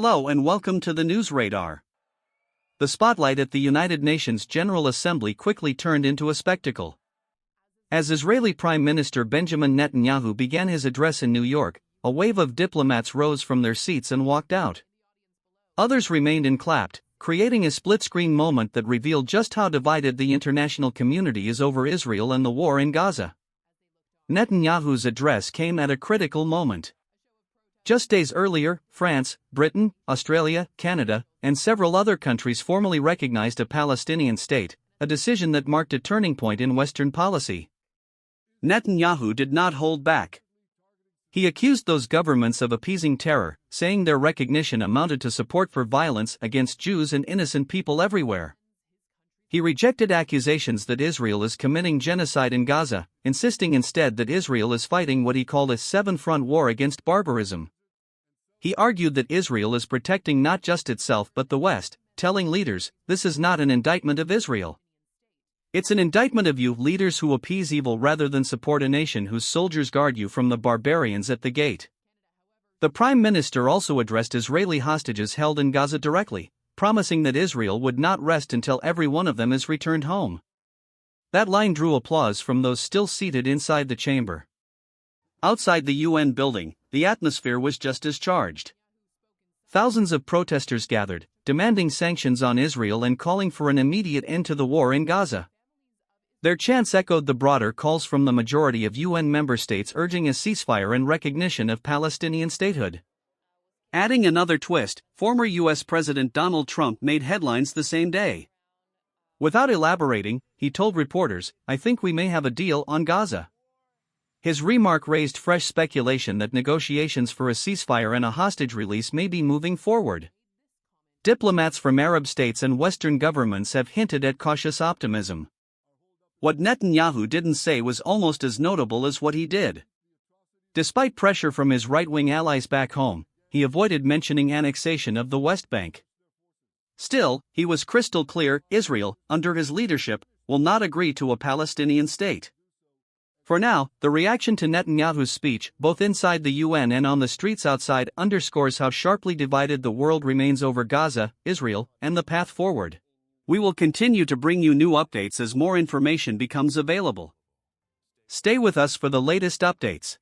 Hello and welcome to the News Radar. The spotlight at the United Nations General Assembly quickly turned into a spectacle. As Israeli Prime Minister Benjamin Netanyahu began his address in New York, a wave of diplomats rose from their seats and walked out. Others remained and clapped, creating a split-screen moment that revealed just how divided the international community is over Israel and the war in Gaza. Netanyahu's address came at a critical moment. Just days earlier, France, Britain, Australia, Canada, and several other countries formally recognized a Palestinian state, a decision that marked a turning point in Western policy. Netanyahu did not hold back. He accused those governments of appeasing terror, saying their recognition amounted to support for violence against Jews and innocent people everywhere. He rejected accusations that Israel is committing genocide in Gaza, insisting instead that Israel is fighting what he called a seven-front war against barbarism. He argued that Israel is protecting not just itself but the West, telling leaders, "This is not an indictment of Israel. It's an indictment of you, leaders who appease evil rather than support a nation whose soldiers guard you from the barbarians at the gate." The Prime Minister also addressed Israeli hostages held in Gaza directly, promising that Israel would not rest until every one of them is returned home. That line drew applause from those still seated inside the chamber. Outside the UN building, the atmosphere was just as charged. Thousands of protesters gathered, demanding sanctions on Israel and calling for an immediate end to the war in Gaza. Their chants echoed the broader calls from the majority of UN member states urging a ceasefire and recognition of Palestinian statehood. Adding another twist, former U.S. President Donald Trump made headlines the same day. Without elaborating, he told reporters, "I think we may have a deal on Gaza." His remark raised fresh speculation that negotiations for a ceasefire and a hostage release may be moving forward. Diplomats from Arab states and Western governments have hinted at cautious optimism. What Netanyahu didn't say was almost as notable as what he did. Despite pressure from his right-wing allies back home, he avoided mentioning annexation of the West Bank. Still, he was crystal clear: Israel, under his leadership, will not agree to a Palestinian state. For now, the reaction to Netanyahu's speech, both inside the UN and on the streets outside, underscores how sharply divided the world remains over Gaza, Israel, and the path forward. We will continue to bring you new updates as more information becomes available. Stay with us for the latest updates.